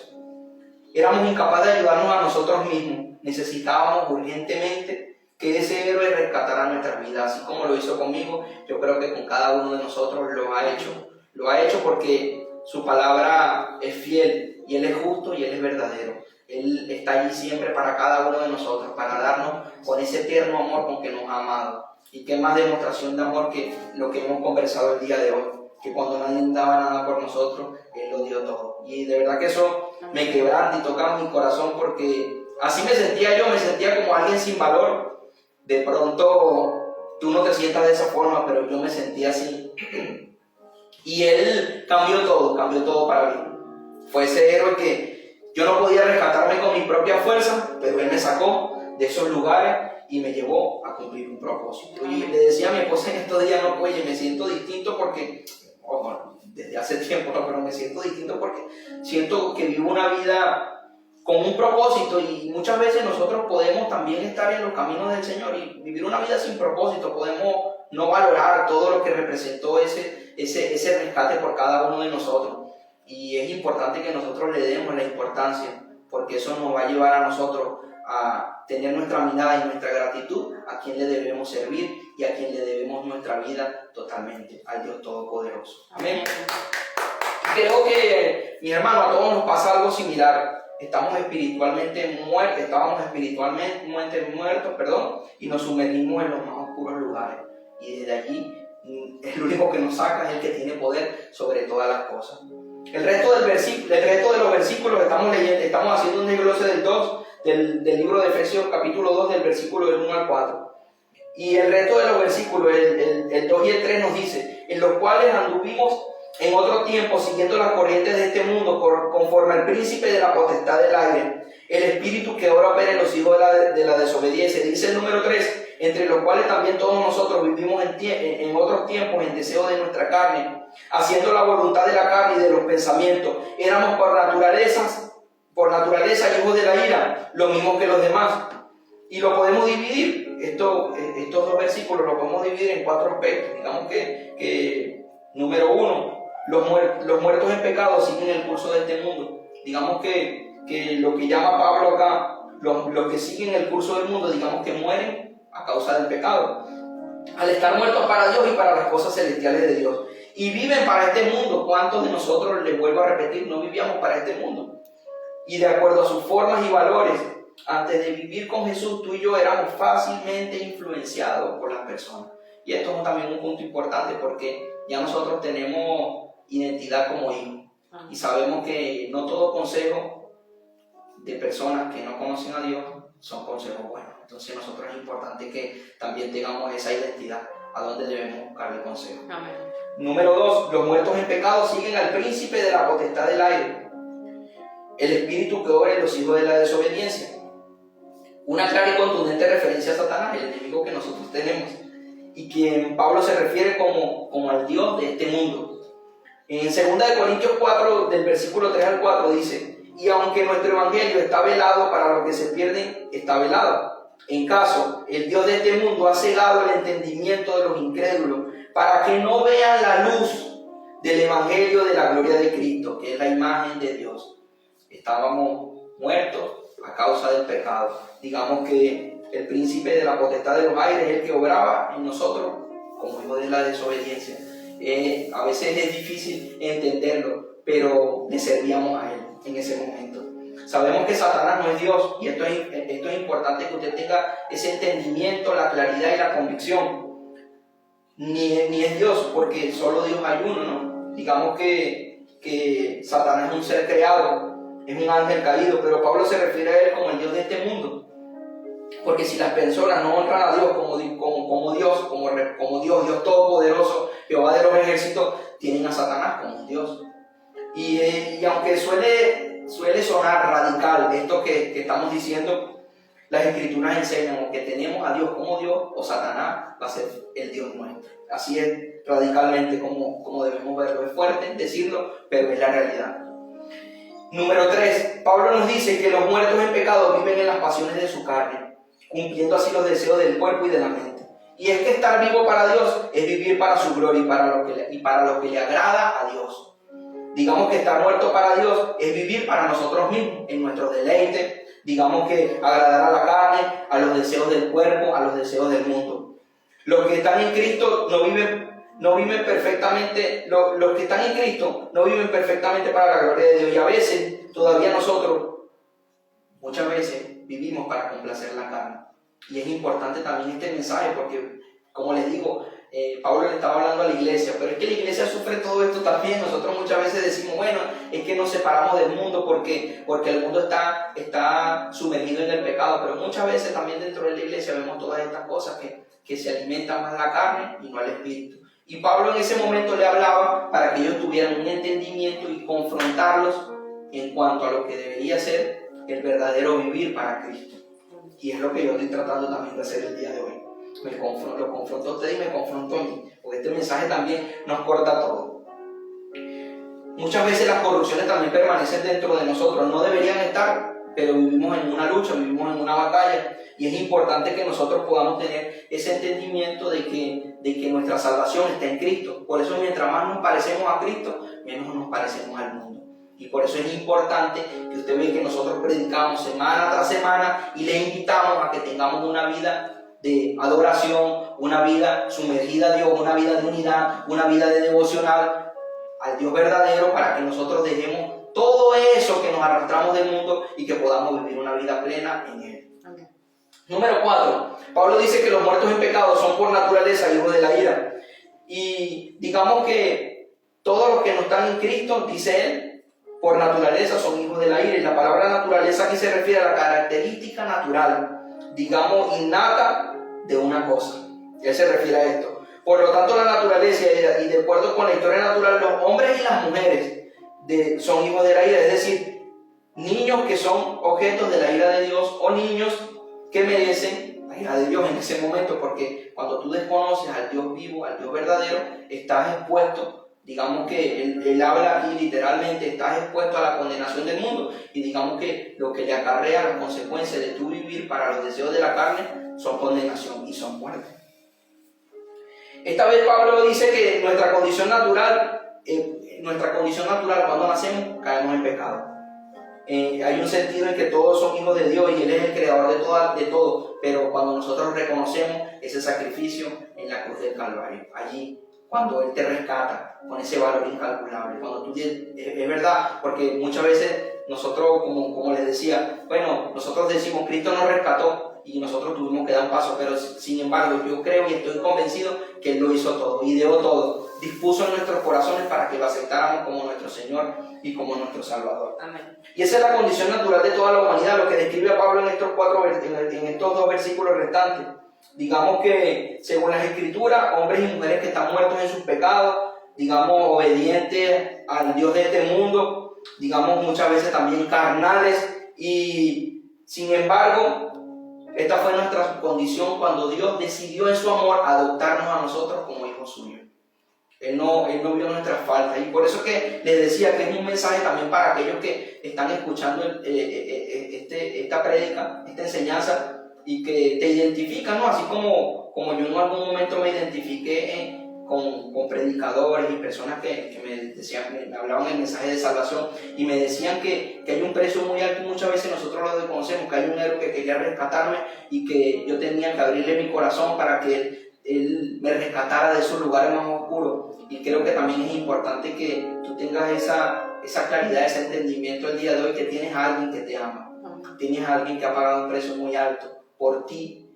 Éramos incapaces de ayudarnos a nosotros mismos, necesitábamos urgentemente que ese héroe rescatara nuestras vidas, así como lo hizo conmigo. Yo creo que con cada uno de nosotros lo ha hecho. Lo ha hecho porque su palabra es fiel, y Él es justo y Él es verdadero. Él está allí siempre para cada uno de nosotros, para darnos con ese eterno amor con que nos ha amado. Y qué más demostración de amor que lo que hemos conversado el día de hoy, que cuando nadie daba nada por nosotros, Él lo dio todo. Y de verdad que eso me quebranta y toca mi corazón, porque Así me sentía yo, me sentía como alguien sin valor. De pronto tú no te sientas de esa forma, pero yo me sentía así. Y Él cambió todo para mí. Fue ese héroe que yo no podía rescatarme con mi propia fuerza, pero Él me sacó de esos lugares y me llevó a cumplir un propósito. Y le decía a mi esposa en estos días, no, oye, me siento distinto porque, bueno, desde hace tiempo, no, pero me siento distinto porque siento que vivo una vida con un propósito, y muchas veces nosotros podemos también estar en los caminos del Señor y vivir una vida sin propósito. Podemos no valorar todo lo que representó ese rescate por cada uno de nosotros, y es importante que nosotros le demos la importancia, porque eso nos va a llevar a nosotros a tener nuestra mirada y nuestra gratitud a quien le debemos servir y a quien le debemos nuestra vida totalmente, al Dios Todopoderoso. Amén. Y creo que, mi hermano, a todos nos pasa algo similar. Estábamos espiritualmente muertos, y nos sumergimos en los más oscuros lugares. Y desde allí, el único que nos saca es el que tiene poder sobre todas las cosas. El resto de los versículos estamos haciendo un desglose del libro de Efesios capítulo 2, del versículo del 1 al 4. Y el resto de los versículos, el 2 y el 3 nos dice: en los cuales anduvimos en otro tiempo siguiendo las corrientes de este mundo, conforme al príncipe de la potestad del aire, el espíritu que ahora opera en los hijos de la desobediencia. Dice el número 3: entre los cuales también todos nosotros vivimos en otros tiempos en deseo de nuestra carne, haciendo la voluntad de la carne y de los pensamientos. Éramos por naturaleza hijos de la ira, lo mismo que los demás. Y lo podemos dividir, estos dos versículos los podemos dividir en 4 aspectos. Digamos que número 1, los muertos en pecado siguen el curso de este mundo. Digamos que lo que llama Pablo acá, los que siguen el curso del mundo, digamos que mueren a causa del pecado, al estar muertos para Dios y para las cosas celestiales de Dios, y viven para este mundo. ¿Cuántos de nosotros, les vuelvo a repetir, no vivíamos para este mundo? Y de acuerdo a sus formas y valores, antes de vivir con Jesús, tú y yo éramos fácilmente influenciados por las personas. Y esto es también un punto importante, porque ya nosotros tenemos identidad como hijos, y sabemos que no todo consejo de personas que no conocen a Dios son consejos buenos. Entonces nosotros es importante que también tengamos esa identidad, a donde debemos buscarle consejo. Amén. Número 2, los muertos en pecado siguen al príncipe de la potestad del aire, el espíritu que obra en los hijos de la desobediencia. Una clara y contundente referencia a Satanás, el enemigo que nosotros tenemos, y quien Pablo se refiere como al Dios de este mundo. En 2 Corintios 4, del versículo 3 al 4 dice: y aunque nuestro evangelio está velado para los que se pierden, está velado. En caso, el Dios de este mundo ha cegado el entendimiento de los incrédulos, para que no vean la luz del evangelio de la gloria de Cristo, que es la imagen de Dios. Estábamos muertos a causa del pecado. Digamos que el príncipe de la potestad de los aires es el que obraba en nosotros como hijo de la desobediencia. A veces es difícil entenderlo, pero le servíamos a él en ese momento. Sabemos que Satanás no es Dios, y esto es importante que usted tenga ese entendimiento, la claridad y la convicción. Ni es Dios, porque solo Dios hay uno, ¿no? Digamos que Satanás es un ser creado, es un ángel caído, pero Pablo se refiere a él como el Dios de este mundo. Porque si las personas no honran a Dios como Dios Todopoderoso, Jehová de los ejércitos, tienen a Satanás como un Dios. Y aunque suele sonar radical esto que estamos diciendo, las Escrituras enseñan o que tenemos a Dios como Dios, o Satanás va a ser el Dios nuestro. Así es radicalmente como debemos verlo. Es fuerte decirlo, pero es la realidad. Número 3, Pablo nos dice que los muertos en pecado viven en las pasiones de su carne, cumpliendo así los deseos del cuerpo y de la mente. Y es que estar vivo para Dios es vivir para su gloria y para lo que le agrada a Dios. Digamos que estar muerto para Dios es vivir para nosotros mismos, en nuestro deleite. Digamos que agradar a la carne, a los deseos del cuerpo, a los deseos del mundo. Los que están en Cristo no viven perfectamente, los que están en Cristo no viven perfectamente para la gloria de Dios. Y a veces, todavía nosotros, muchas veces, vivimos para complacer la carne. Y es importante también este mensaje porque, como les digo, Pablo le estaba hablando a la iglesia, pero es que la iglesia sufre todo esto también. Nosotros muchas veces decimos, bueno, es que nos separamos del mundo porque el mundo está sumergido en el pecado, pero muchas veces también dentro de la iglesia vemos todas estas cosas que se alimentan más la carne y no al espíritu. Y Pablo en ese momento le hablaba para que ellos tuvieran un entendimiento y confrontarlos en cuanto a lo que debería ser el verdadero vivir para Cristo. Y es lo que yo estoy tratando también de hacer el día de hoy. Lo confronto a ustedes y me confronto a mí, porque este mensaje también nos corta todo. Muchas veces las corrupciones también permanecen dentro de nosotros, no deberían estar, pero vivimos en una lucha, vivimos en una batalla, y es importante que nosotros podamos tener ese entendimiento de que nuestra salvación está en Cristo. Por eso mientras más nos parecemos a Cristo, menos nos parecemos al mundo. Y por eso es importante que usted vea que nosotros predicamos semana tras semana y le invitamos a que tengamos una vida de adoración, una vida sumergida a Dios, una vida de unidad, una vida de devocional al Dios verdadero, para que nosotros dejemos todo eso que nos arrastramos del mundo y que podamos vivir una vida plena en Él. Okay. Número 4. Pablo dice que los muertos en pecado son por naturaleza hijos de la ira. Y digamos que todos los que no están en Cristo, dice él, por naturaleza son hijos de la ira. Y la palabra naturaleza aquí se refiere a la característica natural, digamos innata de una cosa. Él se refiere a esto. Por lo tanto, la naturaleza, y de acuerdo con la historia natural, los hombres y las mujeres son hijos de la ira, es decir, niños que son objetos de la ira de Dios o niños que merecen la ira de Dios en ese momento, porque cuando tú desconoces al Dios vivo, al Dios verdadero, estás expuesto, digamos que él habla aquí literalmente, estás expuesto a la condenación del mundo, y digamos que lo que le acarrea las consecuencias de tu vivir para los deseos de la carne son condenación y son muerte. Esta vez Pablo dice que nuestra condición natural cuando nacemos, caemos en pecado. Hay un sentido en que todos son hijos de Dios y Él es el creador de todo, pero cuando nosotros reconocemos ese sacrificio en la cruz del Calvario, allí cuando Él te rescata con ese valor incalculable, cuando tú es verdad, porque muchas veces nosotros, como les decía, bueno, nosotros decimos Cristo nos rescató y nosotros tuvimos que dar un paso, pero sin embargo yo creo y estoy convencido que Él lo hizo todo, ideó todo, dispuso en nuestros corazones para que lo aceptáramos como nuestro Señor y como nuestro Salvador. Amén. Y esa es la condición natural de toda la humanidad, lo que describe a Pablo en estos dos versículos restantes. Digamos que según las Escrituras, hombres y mujeres que están muertos en sus pecados, digamos obedientes al Dios de este mundo, digamos muchas veces también carnales, y sin embargo esta fue nuestra condición cuando Dios decidió en su amor adoptarnos a nosotros como hijos suyos. Él no vio nuestras faltas, y por eso que les decía que es un mensaje también para aquellos que están escuchando esta prédica, esta enseñanza, y que te identifican, ¿no? Así como yo en algún momento me identifiqué con predicadores y personas que me hablaban el mensaje de salvación y me decían que hay un precio muy alto, y muchas veces nosotros lo desconocemos, que hay un héroe que quería rescatarme y que yo tenía que abrirle mi corazón para que él me rescatara de esos lugares más oscuros. Y creo que también es importante que tú tengas esa claridad, ese entendimiento el día de hoy, que tienes a alguien que te ama, tienes a alguien que ha pagado un precio muy alto por ti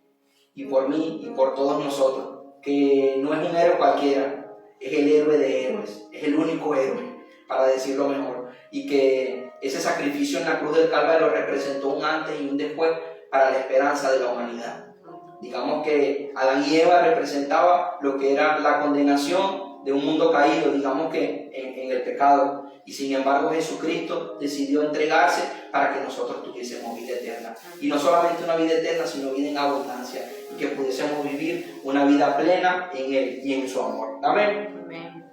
y por mí y por todos nosotros, que no es un héroe cualquiera, es el héroe de héroes, es el único héroe, para decirlo mejor, y que ese sacrificio en la cruz del Calvario representó un antes y un después para la esperanza de la humanidad. Digamos que Adán y Eva representaba lo que era la condenación de un mundo caído, digamos que en el pecado, y sin embargo Jesucristo decidió entregarse para que nosotros tuviésemos vida eterna, y no solamente una vida eterna, sino vida en abundancia, y que pudiésemos vivir una vida plena en Él y en su amor. Amén. Amén.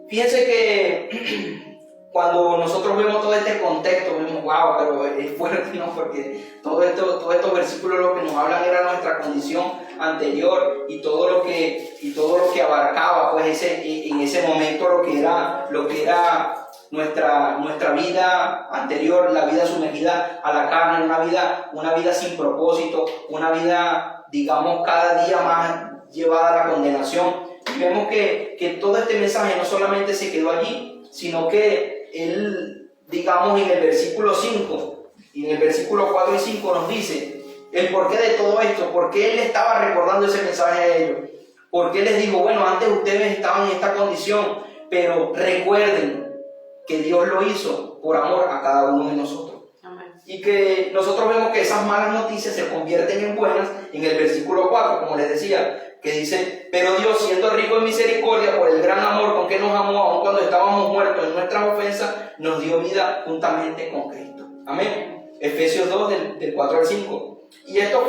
Fíjense que cuando nosotros vemos todo este contexto, vemos, wow, pero es fuerte, ¿no? Porque todos estos versículos lo que nos hablan era nuestra condición anterior y todo lo que abarcaba, pues en ese momento lo que era nuestra vida anterior, la vida sumergida a la carne, una vida sin propósito, una vida, digamos, cada día más llevada a la condenación. Y vemos que todo este mensaje no solamente se quedó allí, sino que él, digamos, en el versículo 5 y en el versículo 4 y 5 nos dice el porqué de todo esto, porque él estaba recordando ese mensaje a ellos. ¿Por qué les digo? Bueno, antes ustedes estaban en esta condición, pero recuerden que Dios lo hizo por amor a cada uno de nosotros. Amén. Y que nosotros vemos que esas malas noticias se convierten en buenas en el versículo 4, como les decía, que dice: pero Dios, siendo rico en misericordia por el gran amor con que nos amó, aun cuando estábamos muertos en nuestras ofensas, nos dio vida juntamente con Cristo. Amén. Efesios 2 del 4 al 5. Y esto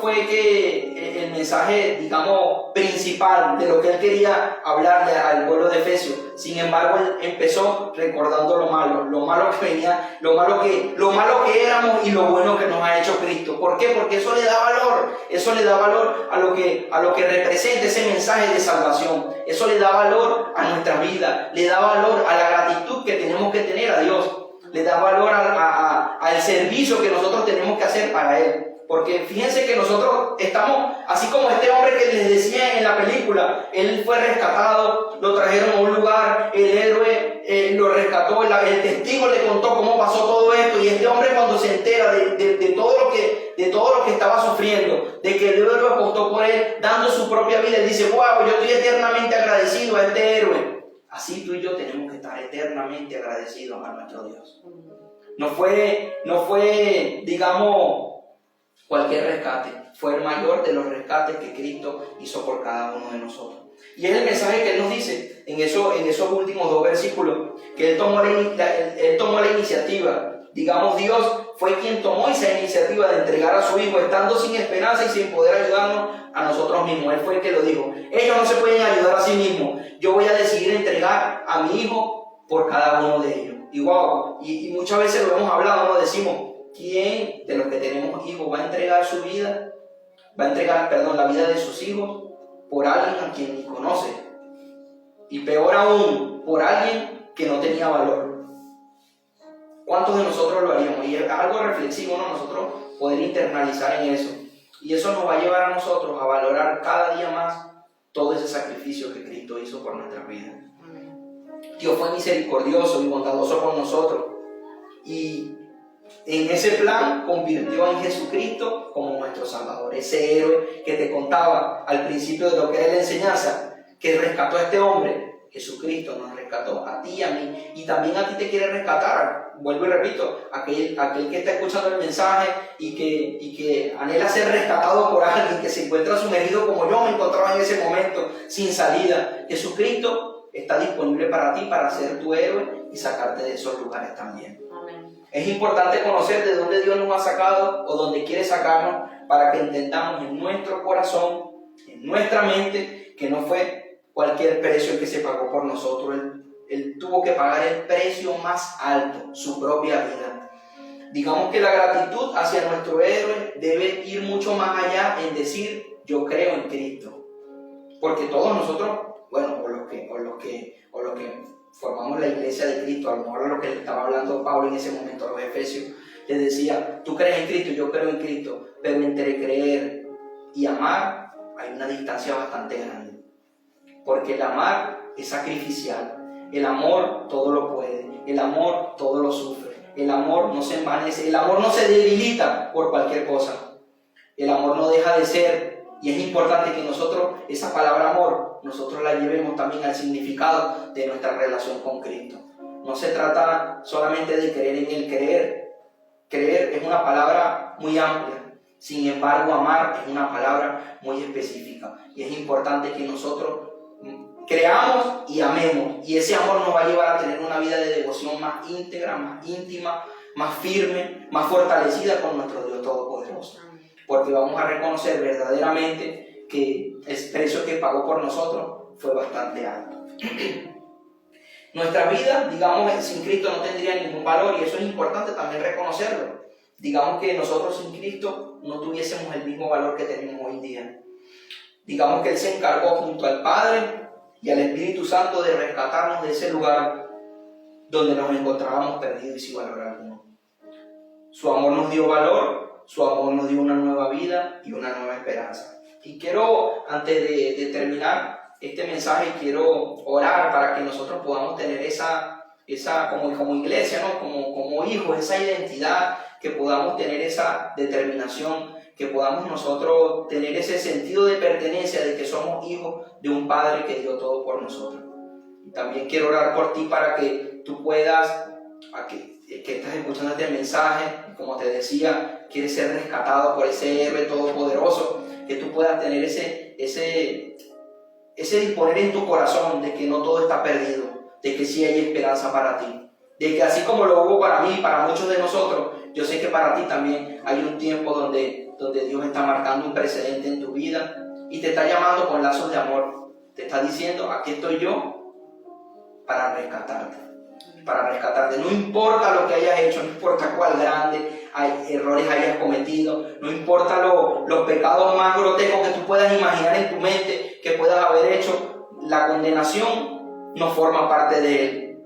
fue que el mensaje, digamos, principal de lo que él quería hablarle al pueblo de Efesios. Sin embargo, él empezó recordando lo malo que venía, lo malo que éramos y lo bueno que nos ha hecho Cristo. ¿Por qué? Porque eso le da valor a lo que representa ese mensaje de salvación. Eso le da valor a nuestra vida, le da valor a la gratitud que tenemos que tener a Dios, le da valor al servicio que nosotros tenemos que hacer para Él. Porque fíjense que nosotros estamos, así como este hombre que les decía en la película, él fue rescatado, lo trajeron a un lugar, el héroe lo rescató, el testigo le contó cómo pasó todo esto, y este hombre, cuando se entera de todo lo que estaba sufriendo, de que el héroe apostó por él, dando su propia vida, él dice: wow, yo estoy eternamente agradecido a este héroe. Así tú y yo tenemos que estar eternamente agradecidos a nuestro Dios. No fue, digamos, cualquier rescate, fue el mayor de los rescates que Cristo hizo por cada uno de nosotros. Y es el mensaje que Él nos dice en esos últimos 2 versículos, que Él tomó la iniciativa. Digamos, Dios fue quien tomó esa iniciativa de entregar a su Hijo, estando sin esperanza y sin poder ayudarnos a nosotros mismos. Él fue el que lo dijo. Ellos no se pueden ayudar a sí mismos. Yo voy a decidir entregar a mi Hijo por cada uno de ellos. Y muchas veces lo hemos hablado, nos decimos: ¿quién de los que tenemos hijos va a entregar su vida? Va a entregar, la vida de sus hijos por alguien a quien ni conoce. Y peor aún, por alguien que no tenía valor. ¿Cuántos de nosotros lo haríamos? Y es algo reflexivo, ¿no? Nosotros poder internalizar en eso. Y eso nos va a llevar a nosotros a valorar cada día más todo ese sacrificio que Cristo hizo por nuestras vidas. Dios fue misericordioso y bondadoso con nosotros. Y en ese plan convirtió en Jesucristo como nuestro Salvador. Ese héroe que te contaba al principio de lo que era la enseñanza, que rescató a este hombre. Jesucristo nos rescató a ti y a mí. Y también a ti te quiere rescatar. Vuelvo y repito, aquel que está escuchando el mensaje y que anhela ser rescatado por alguien, que se encuentra sumergido como yo me encontraba en ese momento, sin salida. Jesucristo está disponible para ti, para ser tu héroe y sacarte de esos lugares también. Es importante conocer de dónde Dios nos ha sacado o dónde quiere sacarnos, para que entendamos en nuestro corazón, en nuestra mente, que no fue cualquier precio el que se pagó por nosotros. Él tuvo que pagar el precio más alto, su propia vida. Digamos que la gratitud hacia nuestro héroe debe ir mucho más allá en decir: yo creo en Cristo. Porque todos nosotros, bueno, o los que formamos la iglesia de Cristo, a lo mejor lo que le estaba hablando Pablo en ese momento a los Efesios, les decía: tú crees en Cristo, yo creo en Cristo, pero entre creer y amar hay una distancia bastante grande, porque el amar es sacrificial, el amor todo lo puede, el amor todo lo sufre, el amor no se envanece, el amor no se debilita por cualquier cosa, el amor no deja de ser. Y es importante que nosotros, esa palabra amor, nosotros la llevemos también al significado de nuestra relación con Cristo. No se trata solamente de creer en el creer. Creer es una palabra muy amplia. Sin embargo, amar es una palabra muy específica. Y es importante que nosotros creamos y amemos. Y ese amor nos va a llevar a tener una vida de devoción más íntegra, más íntima, más firme, más fortalecida con nuestro Dios Todopoderoso. Porque vamos a reconocer verdaderamente que el precio que pagó por nosotros fue bastante alto. Nuestra vida, digamos, sin Cristo no tendría ningún valor, y eso es importante también reconocerlo. Digamos que nosotros sin Cristo no tuviésemos el mismo valor que tenemos hoy en día. Digamos que Él se encargó junto al Padre y al Espíritu Santo de rescatarnos de ese lugar donde nos encontrábamos perdidos y sin valor alguno. Su amor nos dio valor. Su amor nos dio una nueva vida y una nueva esperanza. Y quiero, antes de terminar este mensaje, quiero orar para que nosotros podamos tener esa como iglesia, ¿no? como hijos, esa identidad, que podamos tener esa determinación, que podamos nosotros tener ese sentido de pertenencia, de que somos hijos de un Padre que dio todo por nosotros. Y también quiero orar por ti para que tú puedas, que estás escuchando este mensaje, como te decía, quieres ser rescatado por ese héroe todopoderoso, que tú puedas tener ese disponer en tu corazón de que no todo está perdido, de que sí hay esperanza para ti, de que así como lo hubo para mí y para muchos de nosotros, yo sé que para ti también hay un tiempo donde Dios está marcando un precedente en tu vida y te está llamando con lazos de amor. Te está diciendo, aquí estoy yo para rescatarte. No importa lo que hayas hecho, no importa cuál grande errores hayas cometido, no importa los pecados más grotescos que tú puedas imaginar en tu mente que puedas haber hecho, la condenación no forma parte de él.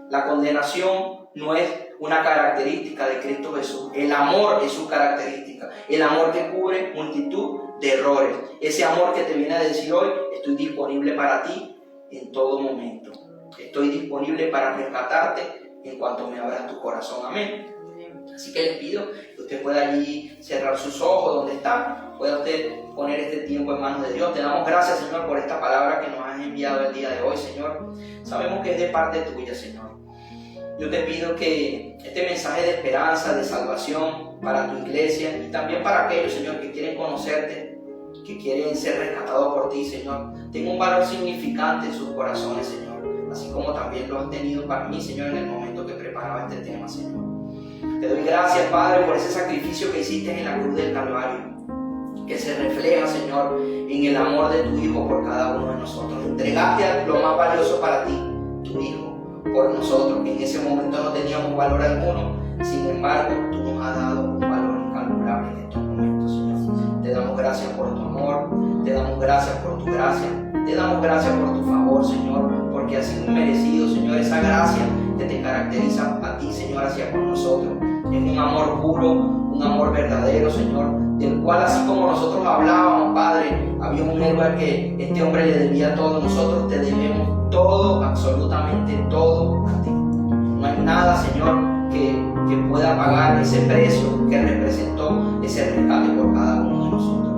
La condenación no es una característica de Cristo Jesús. El amor es su característica. El amor que cubre multitud de errores. Ese amor que te viene a decir hoy, estoy disponible para ti en todo momento. Estoy disponible para rescatarte en cuanto me abras tu corazón. Amén. Así que les pido que usted pueda allí cerrar sus ojos donde está, pueda usted poner este tiempo en manos de Dios. Te damos gracias, Señor, por esta palabra que nos has enviado el día de hoy, Señor. Sabemos que es de parte tuya, Señor. Yo te pido que este mensaje de esperanza, de salvación para tu iglesia y también para aquellos, Señor, que quieren conocerte, que quieren ser rescatados por ti, Señor, tenga un valor significante en sus corazones, Señor, así como también lo has tenido para mí, Señor, en el momento que preparaba este tema, Señor. Te doy gracias, Padre, por ese sacrificio que hiciste en la cruz del Calvario, que se refleja, Señor, en el amor de tu Hijo por cada uno de nosotros. Entregaste lo más valioso para ti, tu Hijo, por nosotros, que en ese momento no teníamos valor alguno. Sin embargo, tú nos has dado un valor incalculable en estos momentos, Señor. Te damos gracias por tu amor, te damos gracias por tu gracia, te damos gracias por tu favor, Señor, porque ha sido inmerecido, Señor, esa gracia que te caracteriza a ti, Señor, hacia con nosotros. Es un amor puro, un amor verdadero, Señor, del cual así como nosotros hablábamos, Padre, había un héroe que este hombre le debía todo. Nosotros te debemos todo, absolutamente todo a ti. No hay nada, Señor, que pueda pagar ese precio que representó ese rescate por cada uno de nosotros.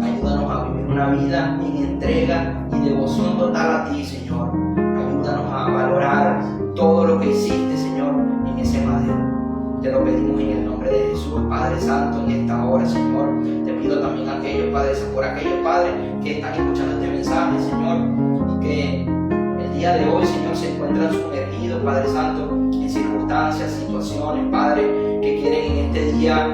Ayúdanos a vivir una vida en entrega y devoción total a ti, Señor. Ayúdanos a valorar todo lo que hiciste, Señor, en ese madero. Te lo pedimos en el nombre de Jesús, Padre Santo, en esta hora, Señor. Te pido también a aquellos, Padre, por aquellos, Padre, que están escuchando este mensaje, Señor, y que el día de hoy, Señor, se encuentran sumergidos, Padre Santo, en circunstancias, situaciones, Padre, que quieren en este día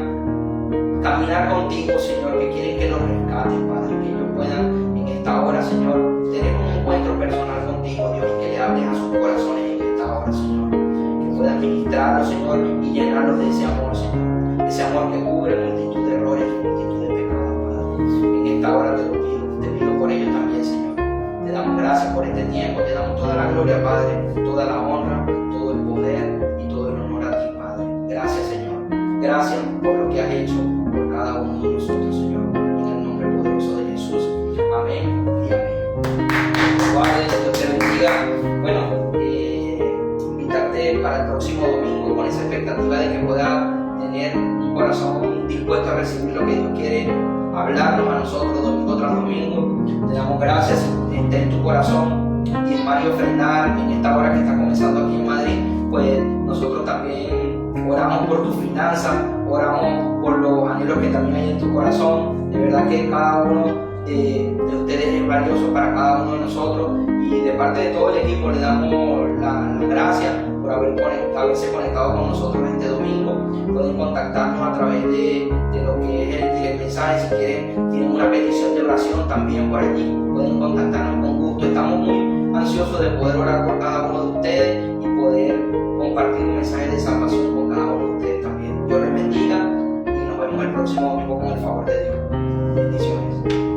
caminar contigo, Señor, que quieren que los rescates, Padre, que ellos puedan en esta hora, Señor, tener un encuentro personal contigo, Dios, y que le hables a sus corazones en esta hora, Señor. Puedan ministrarlos, Señor, y llenarlos de ese amor, Señor. Ese amor que cubre multitud de errores y multitud de pecados, Padre. En esta hora te pido por ellos también, Señor. Te damos gracias por este tiempo, te damos toda la gloria, Padre, toda la honra, todo el poder y todo el honor a ti, Padre. Gracias, Señor. Gracias por lo que has hecho por cada uno de nosotros, Señor. En el nombre poderoso de Jesús. Amén y amén. Padre, Dios te bendiga. Bueno, para el próximo domingo con esa expectativa de que pueda tener un corazón dispuesto a recibir lo que Dios quiere hablarnos a nosotros domingo tras domingo. Te damos gracias, esté en tu corazón y en Mario ofrendar en esta hora que está comenzando aquí en Madrid. Pues nosotros también oramos por tus finanzas, oramos por los anhelos que también hay en tu corazón. De verdad que cada uno de ustedes es valioso para cada uno de nosotros, y de parte de todo el equipo le damos las gracias por haberse conectado con nosotros este domingo. Pueden contactarnos a través de lo que es el direct mensaje. Si tienen una petición de oración también por allí, pueden contactarnos con gusto. Estamos muy ansiosos de poder orar por cada uno de ustedes y poder compartir un mensaje de salvación con cada uno de ustedes también. Dios les bendiga y nos vemos el próximo domingo con el favor de Dios. Bendiciones.